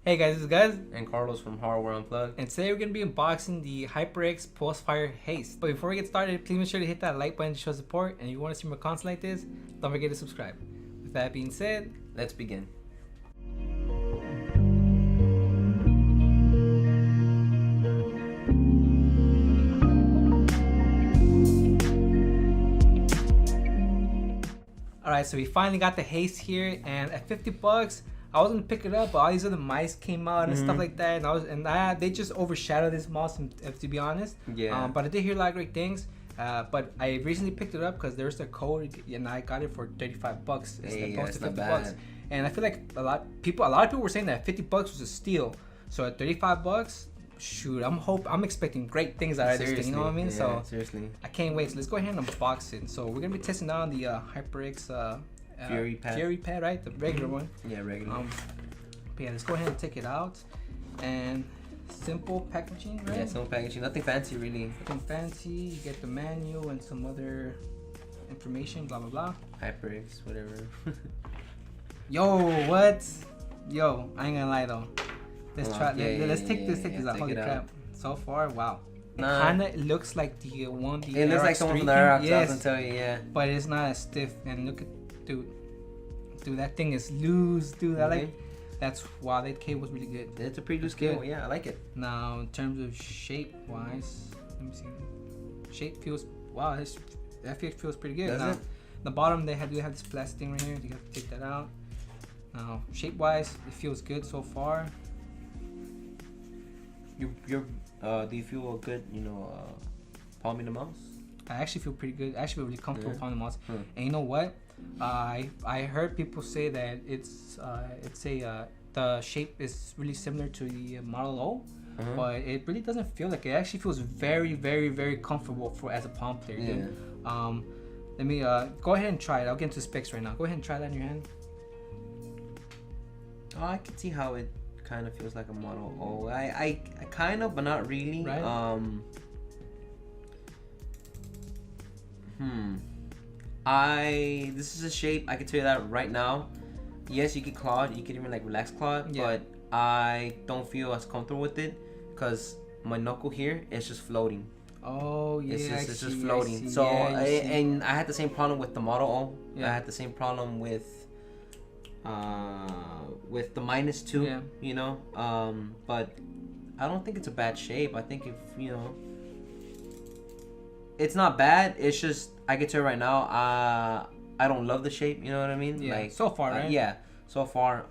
Hey guys, this is Guz, And Carlos from Hardware Unplugged. and today we're going to be unboxing the HyperX Pulsefire Haste. But before we get started, please make sure to hit that like button to show support, and if you want to see more content like this, don't forget to subscribe. With that being said, Let's begin. alright, so we finally got the Haste here, and at $50, I was gonna pick it up, but all these other mice came out and stuff like that, and they just overshadowed this mouse, to be honest. Yeah. But I did hear a lot of great things. But I recently picked it up because there's a code, and I got it for $35. Hey, opposed to that's not $50. bad. And I feel like a lot of people were saying that $50 was a steal. So at $35, shoot, I'm expecting great things out of this thing. You know what I mean? Yeah, So seriously. I can't wait. So let's go ahead and unbox it. So we're gonna be testing out the HyperX Fury pad, right? The regular one. Yeah, regular. But yeah, let's go ahead and take it out. And simple packaging, right? Yeah, simple packaging. Nothing fancy, really. Nothing fancy. You get the manual and some other information, blah blah blah. HyperX, whatever. Yo, what? Yo, I ain't gonna lie though. Let's try. Yeah, Let's take this out. take Holy it out. crap! So far, wow. Nah. It kind of looks like the one. It looks like someone from the Aerox, I was gonna tell you, yeah. But it's not as stiff. And look at, dude, that thing is loose, dude. I like. That's wow. That cable was really good. It's a pretty loose cable. Yeah, I like it. Now, in terms of shape wise, let me see. Shape feels wow. That feels pretty good. Does Now, it? the bottom they have this plastic thing right here. You have to take that out. Now, shape wise, it feels good so far. Do you feel good, palming the mouse? I actually feel pretty good. I actually feel really comfortable on the mouse. Hmm. And you know what? I heard people say that the shape is really similar to the Model O, but it really doesn't feel like it. It actually feels very, very, very comfortable as a palm player. Yeah. Dude. Let me go ahead and try it. I'll get into specs right now. Go ahead and try that in your hand. Oh, I can see how it kind of feels like a Model O. I kind of, but not really. Right. This is a shape, I can tell you that right now. Yes, you can claw, you can even like relax claw, but I don't feel as comfortable with it because my knuckle here is just floating. Oh yeah, it's just floating. So and I had the same problem with the Model O. Yeah. I had the same problem with the -2. Yeah. But I don't think it's a bad shape. I think if it's not bad. It's just I can tell you right now. I don't love the shape. You know what I mean? Yeah. Like So far, right? Yeah. So far,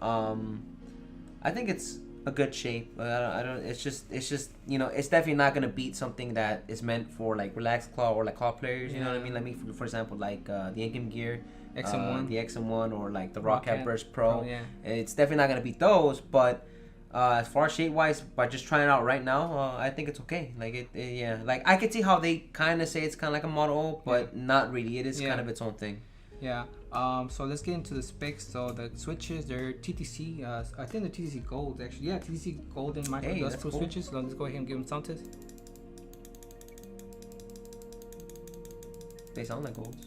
I think it's a good shape. But I don't. It's just it's definitely not gonna beat something that is meant for like relaxed claw or like claw players. You know what I mean? Like for example, like the Income Gear. XM1. The XM1 or like the Rockcat Burst Pro. Yeah. It's definitely not gonna beat those, but as far as shape wise, by just trying it out right now, I think it's okay. Like yeah. Like I can see how they kind of say it's kind of like a Model O, but not really. It is kind of its own thing. Yeah. So let's get into the specs. So the switches, they're TTC. I think they're TTC Gold actually. Yeah, TTC Gold and micro dust proof switches. So let's go ahead and give them sound test. They sound like golds.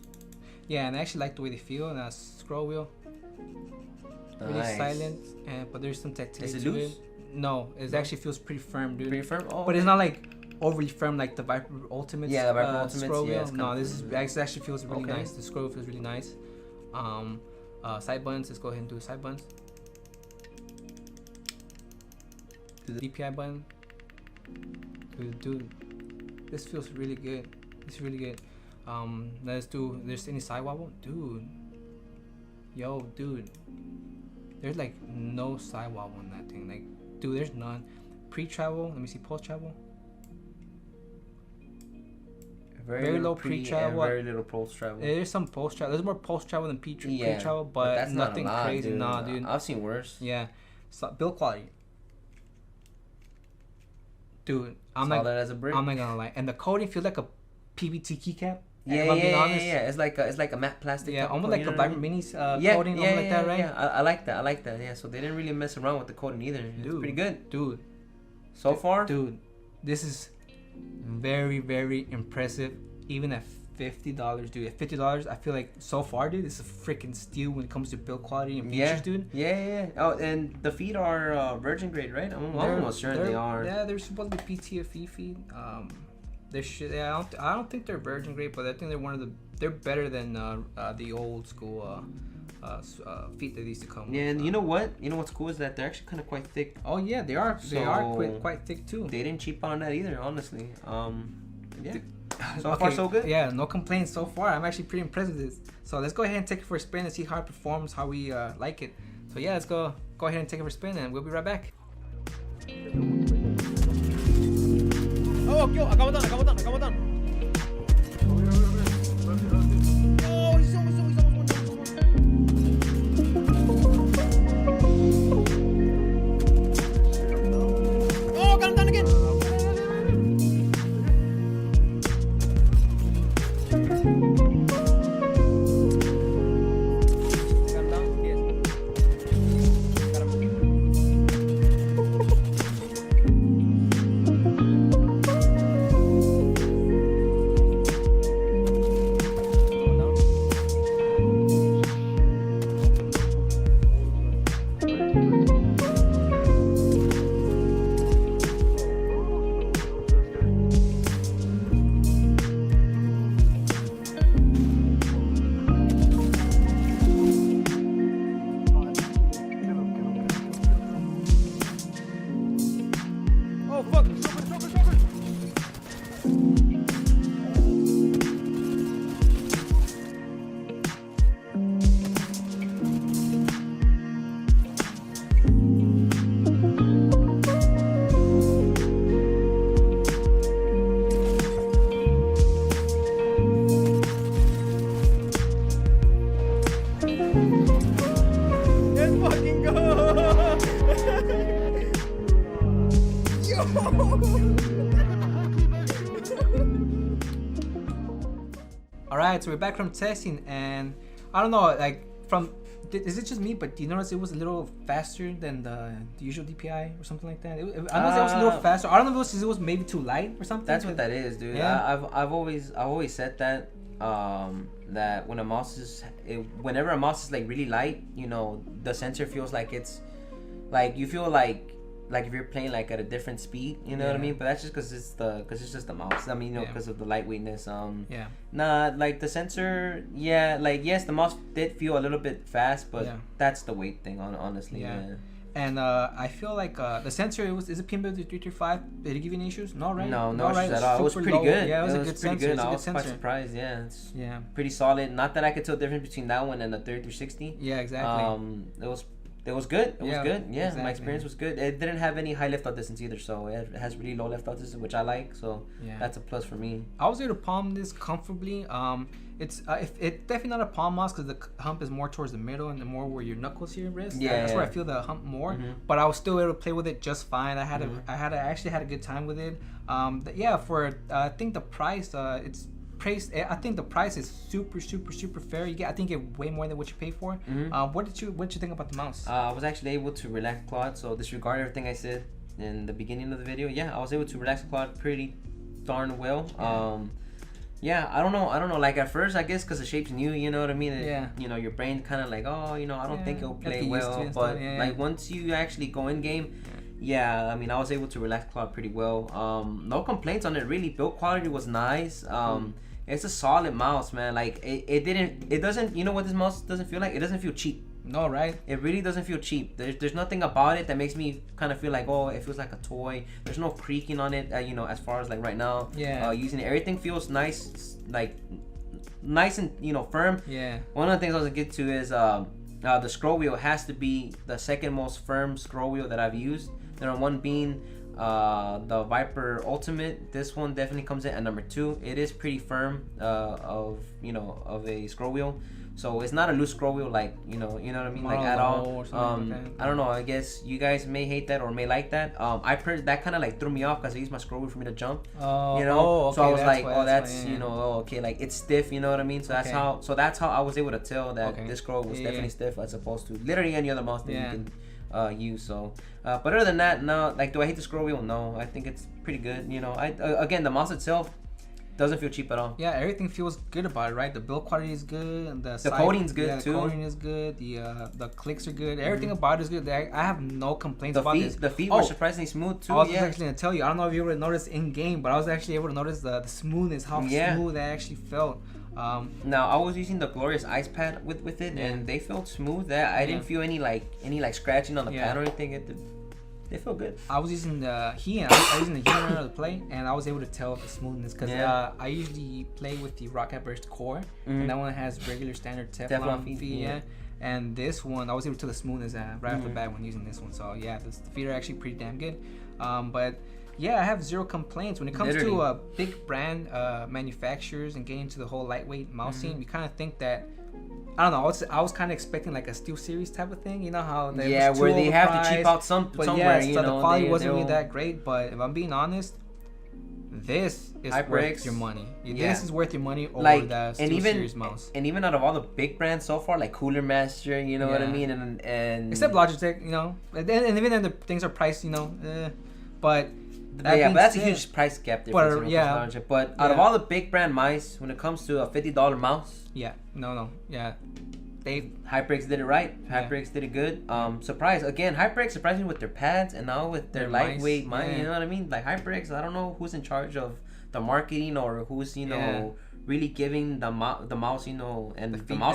Yeah, and I actually like the way they feel. And that scroll wheel, really silent, but there's some tactility to it. No, it actually feels pretty firm, dude. Pretty firm. Oh, but it's not like overly firm like the Viper Ultimate. Yeah, the Viper Ultimate scroll wheel. No, this actually feels really nice. The scroll wheel feels really nice. Side buttons. Let's go ahead and do side buttons. The DPI button. Dude, this feels really good. It's really good. Let's do. There's any side wobble, dude. Yo, dude. There's like no side wobble in that thing. Like, dude, there's none. Pre-travel. Let me see. Post-travel. Very low pre-travel. Very little post-travel. There's some post-travel. There's more post-travel than pre-travel, but that's nothing not a lot, crazy. Dude. Nah, dude. I've seen worse. Yeah. So, build quality. Dude, I'm not gonna lie. And the coating feels like a PVT keycap. Yeah. It's like a matte plastic. Yeah, almost like a Viper Minis coating, almost like that, right? Yeah, I like that. Yeah, so they didn't really mess around with the coating either. It's pretty good, dude. So far, dude, this is very, very impressive. Even at $50, dude. At $50, I feel like so far, dude, it's a freaking steal when it comes to build quality and features, dude. Yeah. Oh, and the feet are virgin grade, right? I'm almost sure they are. Yeah, they're supposed to be PTFE feet. I don't think they're virgin grade, but I think they're better than the old school feet that used to come. Yeah, with, and you know what? You know what's cool is that they're actually kind of quite thick. Oh yeah, they are. They are quite thick too. They didn't cheap on that either, honestly. Yeah. So okay, far, so good. Yeah, no complaints so far. I'm actually pretty impressed with this. So let's go ahead and take it for a spin and see how it performs, how we like it. So yeah, let's go ahead and take it for a spin, and we'll be right back. Oh, yo, acabo down. Alright, so we're back from testing, and I don't know, like, is it just me, but do you notice it was a little faster than the usual DPI or something like that? I noticed it was a little faster. I don't know if it was maybe too light or something. That's what that is, dude. Yeah. I've always said that that when whenever a mouse is like really light, you know, the sensor feels like it's like you feel like if you're playing like at a different speed, you know what I mean? But that's just because it's just the mouse. I mean, you know, because of the lightweightness. Nah, like the sensor, like yes, the mouse did feel a little bit fast, but that's the weight thing, honestly. Yeah. And I feel like the sensor, is it PMW335? Did it give you any issues? No, right? No issues at all. It was pretty good. Yeah, it was a good pretty sensor. good. I was quite surprised. Yeah, it's pretty solid. Not that I could tell the difference between that one and the 3360. Yeah, exactly. It was good. It was good. Yeah, exactly. My experience was good. It didn't have any high lift out distance either, so it has really low lift out distance, which I like. So that's a plus for me. I was able to palm this comfortably. It's definitely not a palm mouse because the hump is more towards the middle and the more where your knuckles here rest. Yeah, that's where I feel the hump more. Mm-hmm. But I was still able to play with it just fine. I actually had a good time with it. For I think the price I think the price is super fair. I think you get way more than what you pay for. Mm-hmm. What did you think about the mouse? I was actually able to relax quad. So disregard everything I said in the beginning of the video. Yeah, I was able to relax quad pretty darn well. I don't know. Like at first, I guess because the shape's new, you know what I mean? You know, your brain kind of like, oh, you know, I don't think it'll play well. But like once you actually go in game, I mean, I was able to relax quad pretty well. No complaints on it really. Build quality was nice. It's a solid mouse, man. Like it doesn't. You know what this mouse doesn't feel like? It doesn't feel cheap. No, right? It really doesn't feel cheap. There's nothing about it that makes me kind of feel like, oh, it feels like a toy. There's no creaking on it, you know, as far as like right now. Using it, everything feels nice, like nice and, you know, firm. Yeah. One of the things I was gonna get to is the scroll wheel has to be the second most firm scroll wheel that I've used. There are one being the Viper Ultimate. This one definitely comes in at number 2. It is pretty firm of a scroll wheel, so it's not a loose scroll wheel like you know what I mean, like at all. I don't know, I guess you guys may hate that or may like that. That kind of like threw me off because I used my scroll wheel for me to jump, you know. So I was like, okay, like it's stiff, you know what I mean. So that's how I was able to tell that this scroll was definitely stiff as opposed to literally any other mouse that you can use. So but other than that, no. Like, do I hate the scroll wheel? No, I think it's pretty good. You know, again, the mouse itself, Doesn't feel cheap at all. Yeah, everything feels good about it, right? The build quality is good, and the coating's good too. The coating is good. The clicks are good. Everything about it is good. I have no complaints about this. The feet were surprisingly smooth too. I was actually gonna tell you. I don't know if you ever noticed in game, but I was actually able to notice the smoothness, how smooth that actually felt. Now I was using the Glorious Ice Pad with it, and they felt smooth. That I didn't feel any scratching on the pad or anything. They feel good. I was using the Heat. I was using the Heat to play, and I was able to tell the smoothness because I usually play with the Rocket Burst core, and that one has regular standard Teflon feet. Yeah. And this one, I was able to tell the smoothness right off the bat when using this one. So yeah, the feet are actually pretty damn good. But yeah, I have zero complaints when it comes to big brand manufacturers and getting into the whole lightweight mouse scene. You kind of think that. I don't know. I was kind of expecting like a Steel Series type of thing. You know how they where they have to cheap out somewhere. So the quality wasn't really that great. But if I'm being honest, this is HyperX, worth your money. This is worth your money over the Steel Series mouse. And even out of all the big brands so far, like Cooler Master, you know what I mean, and except Logitech, you know, and even then the things are priced, you know, but. But that's a huge price gap difference. But out of all the big brand mice, when it comes to a $50 mouse, HyperX did it right. HyperX did it good. HyperX surprised me with their pads and now with their lightweight mice. You know what I mean? Like HyperX, I don't know who's in charge of the marketing or who's really giving the mouse, and the mouse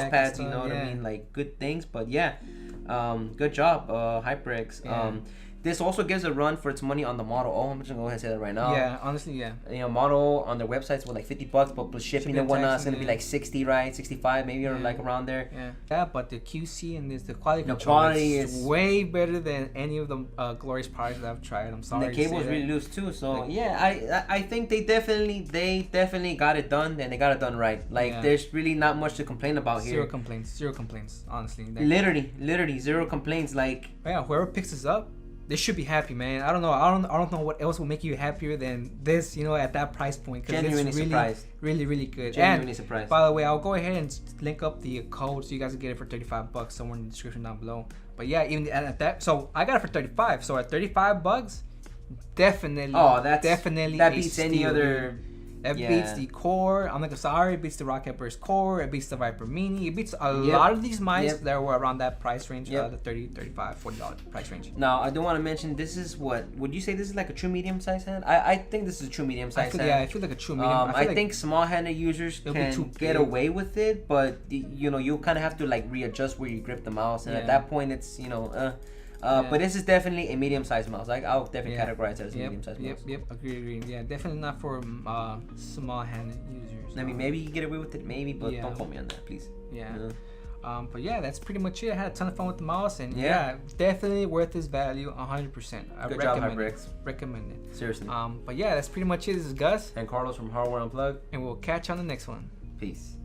pads, you know what I mean, like good things. But good job, HyperX. This also gives a run for its money on the Model O. I'm just gonna go ahead and say that right now. Yeah, honestly, yeah. Model on their websites were like $50, but plus shipping and whatnot, it's gonna be like 60, right? 65 maybe, or like around there. Yeah, but the QC and the quality control is way better than any of the Glorious products that I've tried. I'm sorry. And the cable's really loose too. So I think they definitely got it done, and they got it done right. Like there's really not much to complain about here. Zero complaints. Honestly. Literally zero complaints. Like whoever picks this up, they should be happy, man. I don't know. I don't know what else will make you happier than this, at that price point. Genuinely surprised. Really, really good. Genuinely surprised. By the way, I'll go ahead and link up the code so you guys can get it for $35 somewhere in the description down below. But yeah, even at that, so I got it for $35. So at $35, definitely. Oh, that beats any other. It beats the Core. I'm like, sorry, it beats the Rocket Burst Core. It beats the Viper Mini. It beats a lot of these mice that were around that price range, the $30, $35, $40 price range. Now, I do want to mention, this is would you say this is like a true medium-sized hand? I think this is a true medium-sized hand. Yeah, I feel like a true medium. I think small-handed users can get away with it, but, you kind of have to, like, readjust where you grip the mouse. And at that point, it's, but this is definitely a medium-sized mouse. I'll definitely categorize it as a medium-sized mouse. Agree. Yeah, definitely not for small-handed users. I mean, maybe you get away with it, but don't quote me on that, please. Yeah. But yeah, that's pretty much it. I had a ton of fun with the mouse, and definitely worth its value, 100%. Good job, HyperX. Recommend it. Seriously. But yeah, that's pretty much it. This is Gus and Carlos from Hardware Unplugged, and we'll catch you on the next one. Peace.